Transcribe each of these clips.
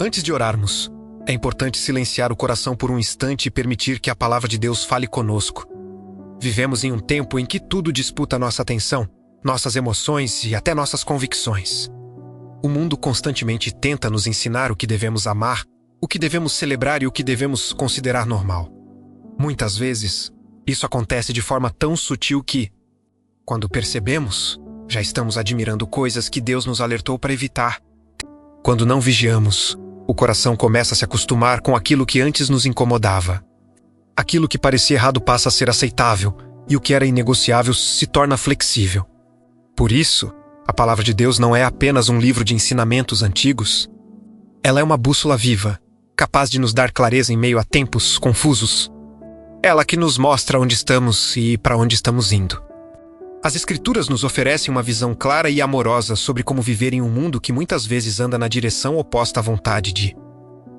Antes de orarmos, é importante silenciar o coração por um instante e permitir que a palavra de Deus fale conosco. Vivemos em um tempo em que tudo disputa nossa atenção, nossas emoções e até nossas convicções. O mundo constantemente tenta nos ensinar o que devemos amar, o que devemos celebrar e o que devemos considerar normal. Muitas vezes, isso acontece de forma tão sutil que, quando percebemos, já estamos admirando coisas que Deus nos alertou para evitar. Quando não vigiamos, o coração começa a se acostumar com aquilo que antes nos incomodava. Aquilo que parecia errado passa a ser aceitável, e o que era inegociável se torna flexível. Por isso, a palavra de Deus não é apenas um livro de ensinamentos antigos. Ela é uma bússola viva, capaz de nos dar clareza em meio a tempos confusos. Ela que nos mostra onde estamos e para onde estamos indo. As Escrituras nos oferecem uma visão clara e amorosa sobre como viver em um mundo que muitas vezes anda na direção oposta à vontade de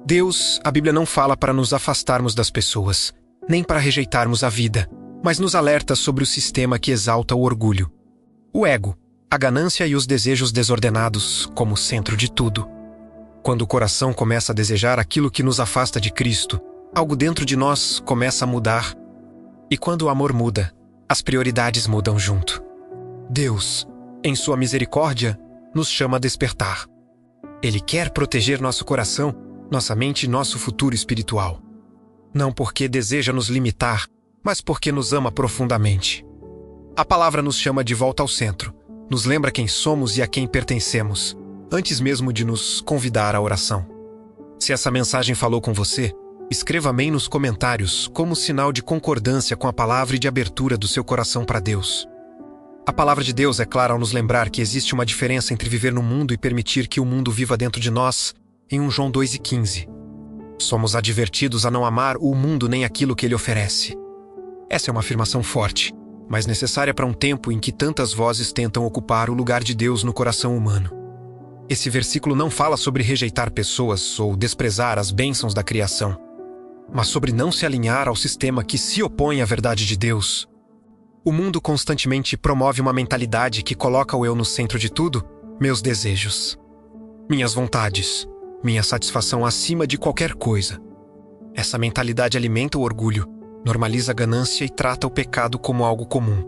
Deus. A Bíblia não fala para nos afastarmos das pessoas, nem para rejeitarmos a vida, mas nos alerta sobre o sistema que exalta o orgulho, o ego, a ganância e os desejos desordenados como centro de tudo. Quando o coração começa a desejar aquilo que nos afasta de Cristo, algo dentro de nós começa a mudar. E quando o amor muda, as prioridades mudam junto. Deus, em sua misericórdia, nos chama a despertar. Ele quer proteger nosso coração, nossa mente e nosso futuro espiritual. Não porque deseja nos limitar, mas porque nos ama profundamente. A palavra nos chama de volta ao centro, nos lembra quem somos e a quem pertencemos, antes mesmo de nos convidar à oração. Se essa mensagem falou com você, escreva amém nos comentários como sinal de concordância com a palavra e de abertura do seu coração para Deus. A palavra de Deus é clara ao nos lembrar que existe uma diferença entre viver no mundo e permitir que o mundo viva dentro de nós, em 1 João 2,15. Somos advertidos a não amar o mundo nem aquilo que ele oferece. Essa é uma afirmação forte, mas necessária para um tempo em que tantas vozes tentam ocupar o lugar de Deus no coração humano. Esse versículo não fala sobre rejeitar pessoas ou desprezar as bênçãos da criação, mas sobre não se alinhar ao sistema que se opõe à verdade de Deus. O mundo constantemente promove uma mentalidade que coloca o eu no centro de tudo, meus desejos, minhas vontades, minha satisfação acima de qualquer coisa. Essa mentalidade alimenta o orgulho, normaliza a ganância e trata o pecado como algo comum.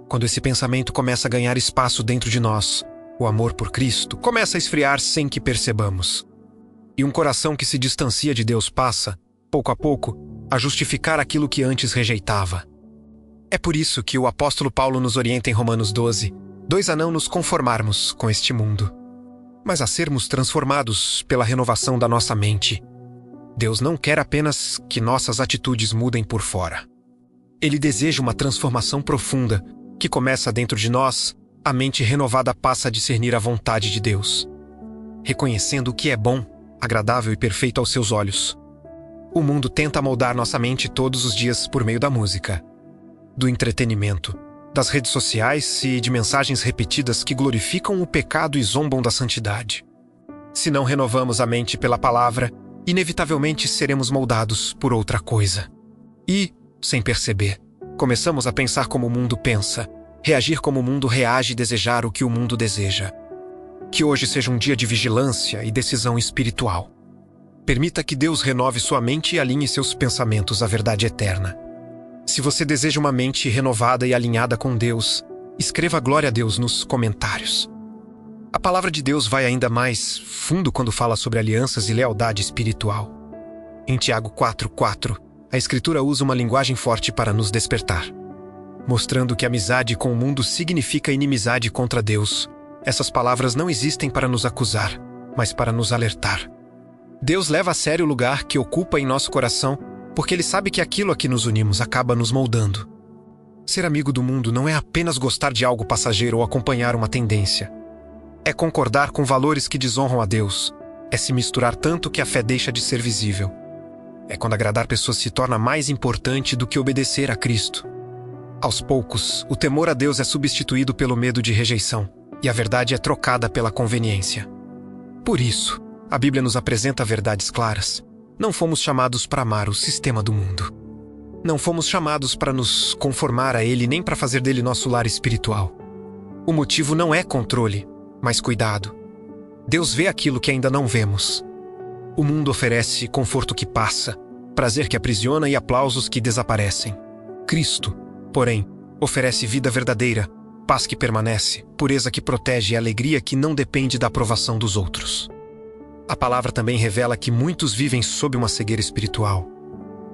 Quando esse pensamento começa a ganhar espaço dentro de nós, o amor por Cristo começa a esfriar sem que percebamos. E um coração que se distancia de Deus passa, pouco a pouco, a justificar aquilo que antes rejeitava. É por isso que o apóstolo Paulo nos orienta em Romanos 12, a não nos conformarmos com este mundo, mas a sermos transformados pela renovação da nossa mente. Deus não quer apenas que nossas atitudes mudem por fora. Ele deseja uma transformação profunda que começa dentro de nós. A mente renovada passa a discernir a vontade de Deus, reconhecendo o que é bom, agradável e perfeito aos seus olhos. O mundo tenta moldar nossa mente todos os dias por meio da música, do entretenimento, das redes sociais e de mensagens repetidas que glorificam o pecado e zombam da santidade. Se não renovamos a mente pela palavra, inevitavelmente seremos moldados por outra coisa. E, sem perceber, começamos a pensar como o mundo pensa, reagir como o mundo reage e desejar o que o mundo deseja. Que hoje seja um dia de vigilância e decisão espiritual. Permita que Deus renove sua mente e alinhe seus pensamentos à verdade eterna. Se você deseja uma mente renovada e alinhada com Deus, escreva glória a Deus nos comentários. A palavra de Deus vai ainda mais fundo quando fala sobre alianças e lealdade espiritual. Em Tiago 4,4, a Escritura usa uma linguagem forte para nos despertar, mostrando que amizade com o mundo significa inimizade contra Deus. Essas palavras não existem para nos acusar, mas para nos alertar. Deus leva a sério o lugar que ocupa em nosso coração, porque Ele sabe que aquilo a que nos unimos acaba nos moldando. Ser amigo do mundo não é apenas gostar de algo passageiro ou acompanhar uma tendência. É concordar com valores que desonram a Deus. É se misturar tanto que a fé deixa de ser visível. É quando agradar pessoas se torna mais importante do que obedecer a Cristo. Aos poucos, o temor a Deus é substituído pelo medo de rejeição, e a verdade é trocada pela conveniência. Por isso, a Bíblia nos apresenta verdades claras. Não fomos chamados para amar o sistema do mundo. Não fomos chamados para nos conformar a ele nem para fazer dele nosso lar espiritual. O motivo não é controle, mas cuidado. Deus vê aquilo que ainda não vemos. O mundo oferece conforto que passa, prazer que aprisiona e aplausos que desaparecem. Cristo, porém, oferece vida verdadeira, paz que permanece, pureza que protege e alegria que não depende da aprovação dos outros. A palavra também revela que muitos vivem sob uma cegueira espiritual.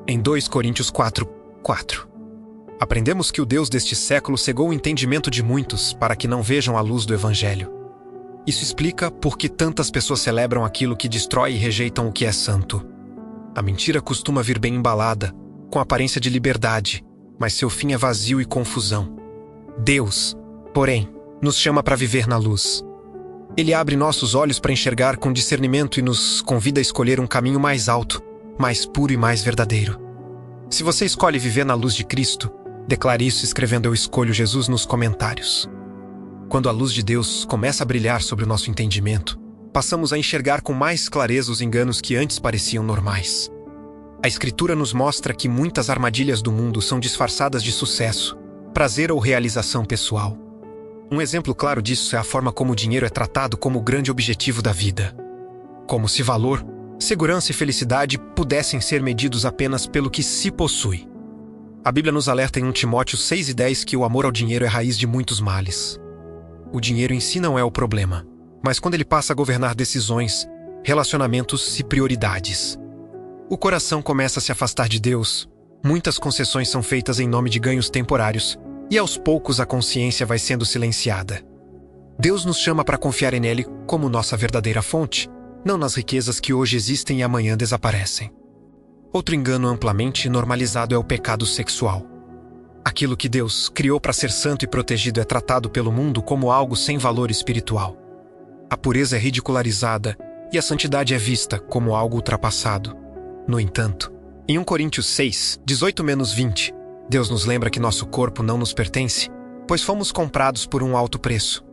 Em 2 Coríntios 4:4, aprendemos que o Deus deste século cegou o entendimento de muitos para que não vejam a luz do Evangelho. Isso explica por que tantas pessoas celebram aquilo que destrói e rejeitam o que é santo. A mentira costuma vir bem embalada, com aparência de liberdade, mas seu fim é vazio e confusão. Deus, porém, nos chama para viver na luz. Ele abre nossos olhos para enxergar com discernimento e nos convida a escolher um caminho mais alto, mais puro e mais verdadeiro. Se você escolhe viver na luz de Cristo, declare isso escrevendo "Eu escolho Jesus" nos comentários. Quando a luz de Deus começa a brilhar sobre o nosso entendimento, passamos a enxergar com mais clareza os enganos que antes pareciam normais. A Escritura nos mostra que muitas armadilhas do mundo são disfarçadas de sucesso, prazer ou realização pessoal. Um exemplo claro disso é a forma como o dinheiro é tratado como o grande objetivo da vida. Como se valor, segurança e felicidade pudessem ser medidos apenas pelo que se possui. A Bíblia nos alerta em 1 Timóteo 6:10 que o amor ao dinheiro é raiz de muitos males. O dinheiro em si não é o problema, mas quando ele passa a governar decisões, relacionamentos e prioridades. O coração começa a se afastar de Deus, muitas concessões são feitas em nome de ganhos temporários, e aos poucos a consciência vai sendo silenciada. Deus nos chama para confiar nele como nossa verdadeira fonte, não nas riquezas que hoje existem e amanhã desaparecem. Outro engano amplamente normalizado é o pecado sexual. Aquilo que Deus criou para ser santo e protegido é tratado pelo mundo como algo sem valor espiritual. A pureza é ridicularizada e a santidade é vista como algo ultrapassado. No entanto, em 1 Coríntios 6:18-20, Deus nos lembra que nosso corpo não nos pertence, pois fomos comprados por um alto preço.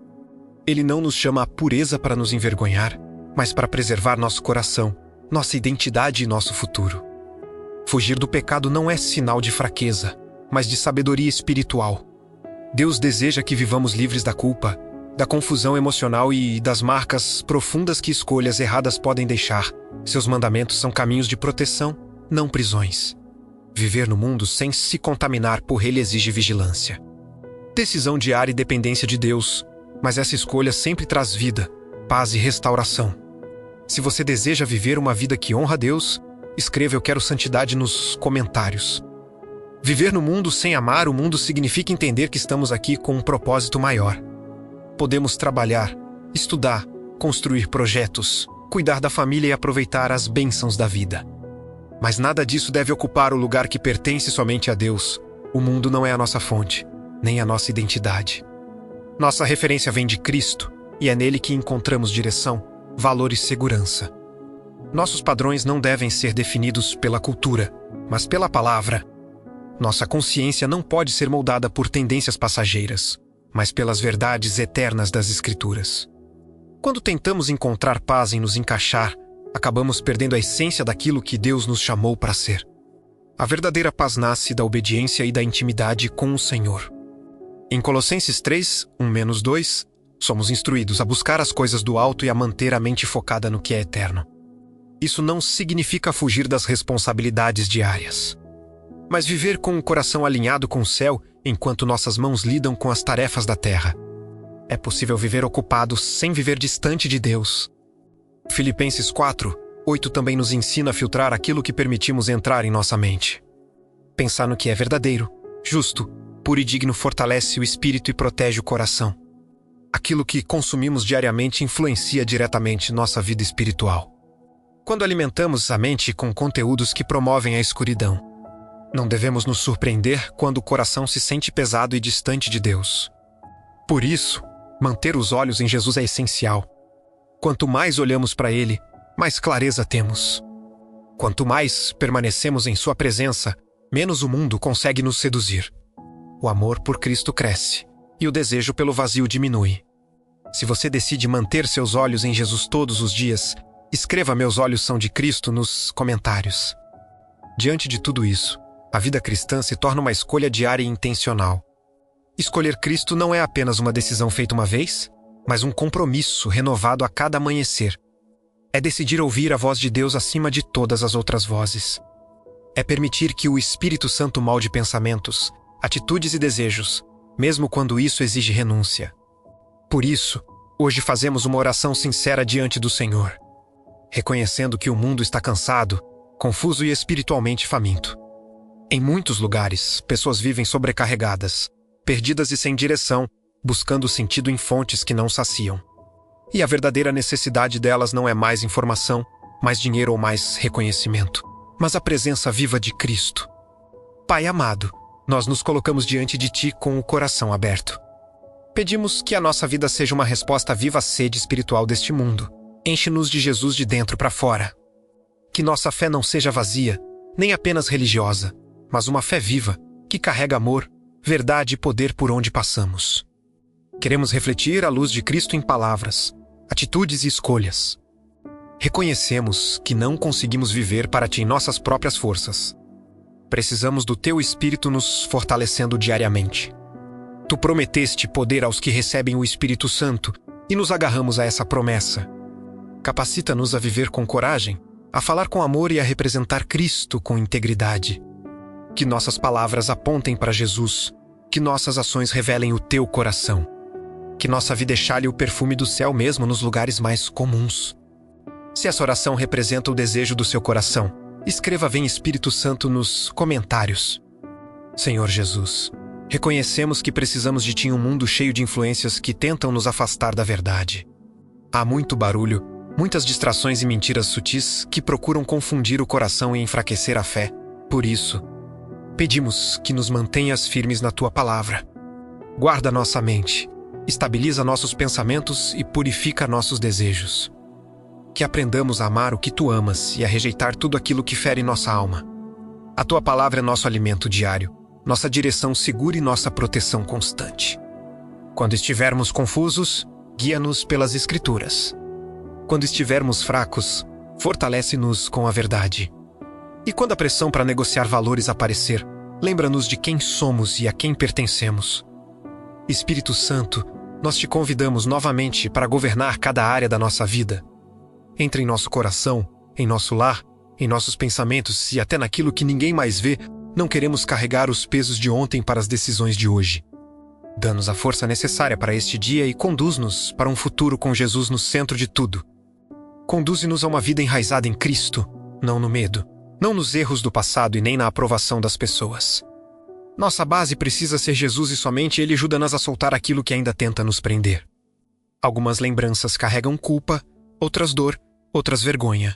Ele não nos chama à pureza para nos envergonhar, mas para preservar nosso coração, nossa identidade e nosso futuro. Fugir do pecado não é sinal de fraqueza, mas de sabedoria espiritual. Deus deseja que vivamos livres da culpa, da confusão emocional e das marcas profundas que escolhas erradas podem deixar. Seus mandamentos são caminhos de proteção, não prisões. Viver no mundo sem se contaminar por ele exige vigilância. Decisão diária e dependência de Deus, mas essa escolha sempre traz vida, paz e restauração. Se você deseja viver uma vida que honra a Deus, escreva "Eu quero santidade" nos comentários. Viver no mundo sem amar o mundo significa entender que estamos aqui com um propósito maior. Podemos trabalhar, estudar, construir projetos, cuidar da família e aproveitar as bênçãos da vida. Mas nada disso deve ocupar o lugar que pertence somente a Deus. O mundo não é a nossa fonte, nem a nossa identidade. Nossa referência vem de Cristo, e é nele que encontramos direção, valor e segurança. Nossos padrões não devem ser definidos pela cultura, mas pela palavra. Nossa consciência não pode ser moldada por tendências passageiras, mas pelas verdades eternas das Escrituras. Quando tentamos encontrar paz em nos encaixar, acabamos perdendo a essência daquilo que Deus nos chamou para ser. A verdadeira paz nasce da obediência e da intimidade com o Senhor. Em Colossenses 3:1-2, somos instruídos a buscar as coisas do alto e a manter a mente focada no que é eterno. Isso não significa fugir das responsabilidades diárias, mas viver com o coração alinhado com o céu enquanto nossas mãos lidam com as tarefas da terra. É possível viver ocupado sem viver distante de Deus. Filipenses 4:8 também nos ensina a filtrar aquilo que permitimos entrar em nossa mente. Pensar no que é verdadeiro, justo, puro e digno fortalece o espírito e protege o coração. Aquilo que consumimos diariamente influencia diretamente nossa vida espiritual. Quando alimentamos a mente com conteúdos que promovem a escuridão, não devemos nos surpreender quando o coração se sente pesado e distante de Deus. Por isso, manter os olhos em Jesus é essencial. Quanto mais olhamos para Ele, mais clareza temos. Quanto mais permanecemos em Sua presença, menos o mundo consegue nos seduzir. O amor por Cristo cresce, e o desejo pelo vazio diminui. Se você decide manter seus olhos em Jesus todos os dias, escreva "Meus olhos são de Cristo" nos comentários. Diante de tudo isso, a vida cristã se torna uma escolha diária e intencional. Escolher Cristo não é apenas uma decisão feita uma vez, mas um compromisso renovado a cada amanhecer. É decidir ouvir a voz de Deus acima de todas as outras vozes. É permitir que o Espírito Santo molde pensamentos, atitudes e desejos, mesmo quando isso exige renúncia. Por isso, hoje fazemos uma oração sincera diante do Senhor, reconhecendo que o mundo está cansado, confuso e espiritualmente faminto. Em muitos lugares, pessoas vivem sobrecarregadas, perdidas e sem direção, buscando sentido em fontes que não saciam. E a verdadeira necessidade delas não é mais informação, mais dinheiro ou mais reconhecimento, mas a presença viva de Cristo. Pai amado, nós nos colocamos diante de Ti com o coração aberto. Pedimos que a nossa vida seja uma resposta viva à sede espiritual deste mundo. Enche-nos de Jesus de dentro para fora. Que nossa fé não seja vazia, nem apenas religiosa, mas uma fé viva, que carrega amor, verdade e poder por onde passamos. Queremos refletir a luz de Cristo em palavras, atitudes e escolhas. Reconhecemos que não conseguimos viver para Ti em nossas próprias forças. Precisamos do Teu Espírito nos fortalecendo diariamente. Tu prometeste poder aos que recebem o Espírito Santo e nos agarramos a essa promessa. Capacita-nos a viver com coragem, a falar com amor e a representar Cristo com integridade. Que nossas palavras apontem para Jesus, que nossas ações revelem o Teu coração. Que nossa vida exale o perfume do céu mesmo nos lugares mais comuns. Se essa oração representa o desejo do seu coração, escreva Vem Espírito Santo nos comentários. Senhor Jesus, reconhecemos que precisamos de Ti em um mundo cheio de influências que tentam nos afastar da verdade. Há muito barulho, muitas distrações e mentiras sutis que procuram confundir o coração e enfraquecer a fé. Por isso, pedimos que nos mantenhas firmes na Tua palavra. Guarda nossa mente, estabiliza nossos pensamentos e purifica nossos desejos. Que aprendamos a amar o que Tu amas e a rejeitar tudo aquilo que fere nossa alma. A Tua palavra é nosso alimento diário, nossa direção segura e nossa proteção constante. Quando estivermos confusos, guia-nos pelas Escrituras. Quando estivermos fracos, fortalece-nos com a verdade. E quando a pressão para negociar valores aparecer, lembra-nos de quem somos e a quem pertencemos. Espírito Santo, nós Te convidamos novamente para governar cada área da nossa vida. Entre em nosso coração, em nosso lar, em nossos pensamentos e até naquilo que ninguém mais vê, não queremos carregar os pesos de ontem para as decisões de hoje. Dá-nos a força necessária para este dia e conduz-nos para um futuro com Jesus no centro de tudo. Conduze-nos a uma vida enraizada em Cristo, não no medo, não nos erros do passado e nem na aprovação das pessoas. Nossa base precisa ser Jesus e somente Ele ajuda-nos a soltar aquilo que ainda tenta nos prender. Algumas lembranças carregam culpa, outras dor, outras vergonha.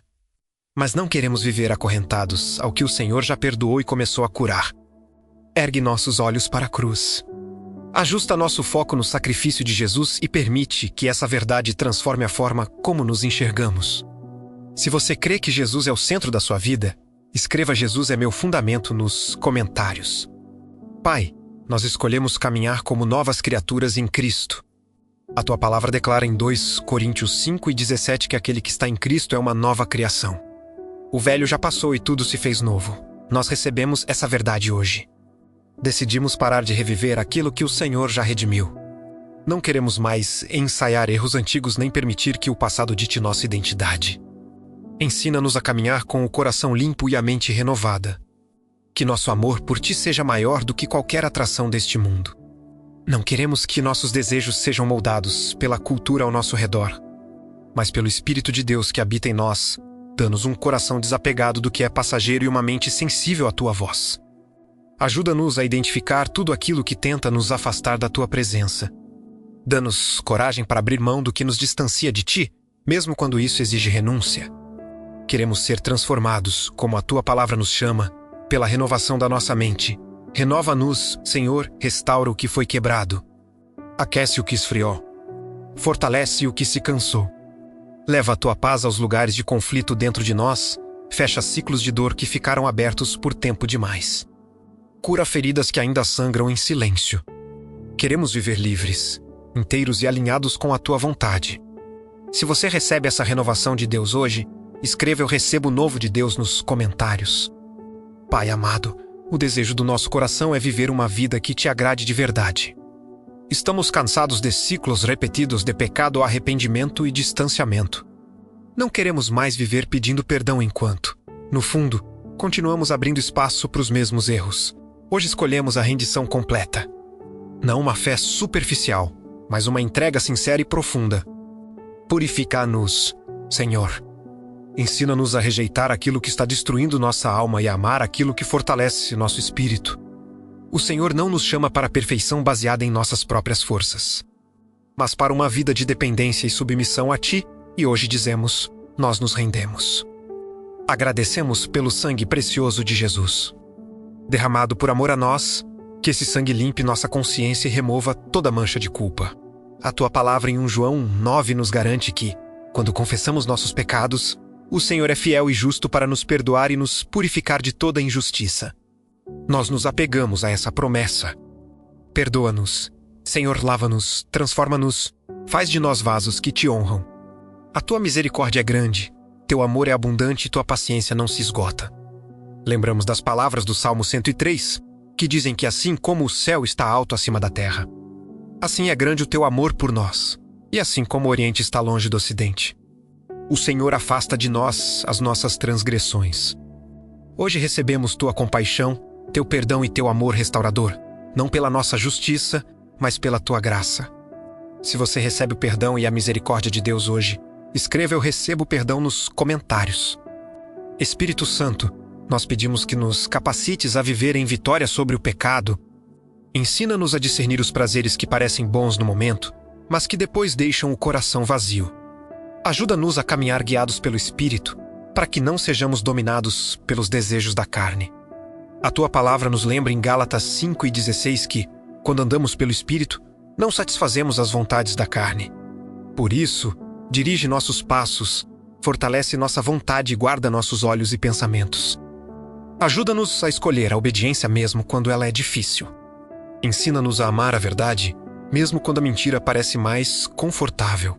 Mas não queremos viver acorrentados ao que o Senhor já perdoou e começou a curar. Ergue nossos olhos para a cruz. Ajusta nosso foco no sacrifício de Jesus e permite que essa verdade transforme a forma como nos enxergamos. Se você crê que Jesus é o centro da sua vida, escreva Jesus é meu fundamento nos comentários. Pai, nós escolhemos caminhar como novas criaturas em Cristo. A Tua palavra declara em 2 Coríntios 5:17 que aquele que está em Cristo é uma nova criação. O velho já passou e tudo se fez novo. Nós recebemos essa verdade hoje. Decidimos parar de reviver aquilo que o Senhor já redimiu. Não queremos mais ensaiar erros antigos nem permitir que o passado dite nossa identidade. Ensina-nos a caminhar com o coração limpo e a mente renovada. Que nosso amor por Ti seja maior do que qualquer atração deste mundo. Não queremos que nossos desejos sejam moldados pela cultura ao nosso redor, mas pelo Espírito de Deus que habita em nós, dá-nos um coração desapegado do que é passageiro e uma mente sensível à Tua voz. Ajuda-nos a identificar tudo aquilo que tenta nos afastar da Tua presença. Dá-nos coragem para abrir mão do que nos distancia de Ti, mesmo quando isso exige renúncia. Queremos ser transformados, como a Tua palavra nos chama, pela renovação da nossa mente. Renova-nos, Senhor, restaura o que foi quebrado. Aquece o que esfriou. Fortalece o que se cansou. Leva a Tua paz aos lugares de conflito dentro de nós, fecha ciclos de dor que ficaram abertos por tempo demais. Cura feridas que ainda sangram em silêncio. Queremos viver livres, inteiros e alinhados com a Tua vontade. Se você recebe essa renovação de Deus hoje, escreva Eu recebo o novo de Deus nos comentários. Pai amado, o desejo do nosso coração é viver uma vida que Te agrade de verdade. Estamos cansados de ciclos repetidos de pecado, arrependimento e distanciamento. Não queremos mais viver pedindo perdão enquanto, no fundo, continuamos abrindo espaço para os mesmos erros. Hoje escolhemos a rendição completa. Não uma fé superficial, mas uma entrega sincera e profunda. Purifica-nos, Senhor. Ensina-nos a rejeitar aquilo que está destruindo nossa alma e a amar aquilo que fortalece nosso espírito. O Senhor não nos chama para a perfeição baseada em nossas próprias forças, mas para uma vida de dependência e submissão a Ti, e hoje dizemos, nós nos rendemos. Agradecemos pelo sangue precioso de Jesus. Derramado por amor a nós, que esse sangue limpe nossa consciência e remova toda mancha de culpa. A Tua palavra em 1 João 9 nos garante que, quando confessamos nossos pecados, o Senhor é fiel e justo para nos perdoar e nos purificar de toda injustiça. Nós nos apegamos a essa promessa. Perdoa-nos, Senhor, lava-nos, transforma-nos, faz de nós vasos que Te honram. A Tua misericórdia é grande, Teu amor é abundante e Tua paciência não se esgota. Lembramos das palavras do Salmo 103, que dizem que assim como o céu está alto acima da terra, assim é grande o Teu amor por nós, e assim como o Oriente está longe do Ocidente. O Senhor afasta de nós as nossas transgressões. Hoje recebemos Tua compaixão, Teu perdão e Teu amor restaurador, não pela nossa justiça, mas pela Tua graça. Se você recebe o perdão e a misericórdia de Deus hoje, escreva "Eu recebo o perdão" nos comentários. Espírito Santo, nós pedimos que nos capacites a viver em vitória sobre o pecado. Ensina-nos a discernir os prazeres que parecem bons no momento, mas que depois deixam o coração vazio. Ajuda-nos a caminhar guiados pelo Espírito, para que não sejamos dominados pelos desejos da carne. A Tua palavra nos lembra em Gálatas 5:16 que, quando andamos pelo Espírito, não satisfazemos as vontades da carne. Por isso, dirige nossos passos, fortalece nossa vontade e guarda nossos olhos e pensamentos. Ajuda-nos a escolher a obediência mesmo quando ela é difícil. Ensina-nos a amar a verdade, mesmo quando a mentira parece mais confortável.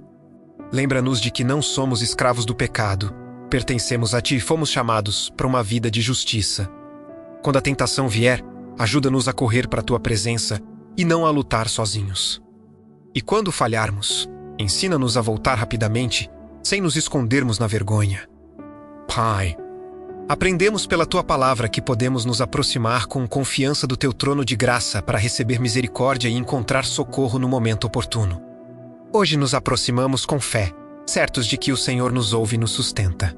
Lembra-nos de que não somos escravos do pecado, pertencemos a Ti e fomos chamados para uma vida de justiça. Quando a tentação vier, ajuda-nos a correr para a Tua presença e não a lutar sozinhos. E quando falharmos, ensina-nos a voltar rapidamente, sem nos escondermos na vergonha. Pai, aprendemos pela Tua palavra que podemos nos aproximar com confiança do Teu trono de graça para receber misericórdia e encontrar socorro no momento oportuno. Hoje nos aproximamos com fé, certos de que o Senhor nos ouve e nos sustenta.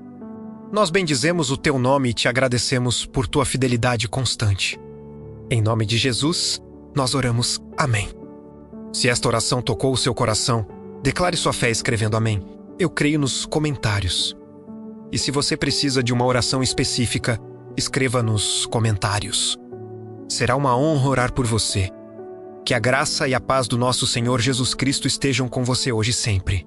Nós bendizemos o Teu nome e Te agradecemos por Tua fidelidade constante. Em nome de Jesus, nós oramos amém. Se esta oração tocou o seu coração, declare sua fé escrevendo amém. Eu creio nos comentários. E se você precisa de uma oração específica, escreva nos comentários. Será uma honra orar por você. Que a graça e a paz do nosso Senhor Jesus Cristo estejam com você hoje e sempre.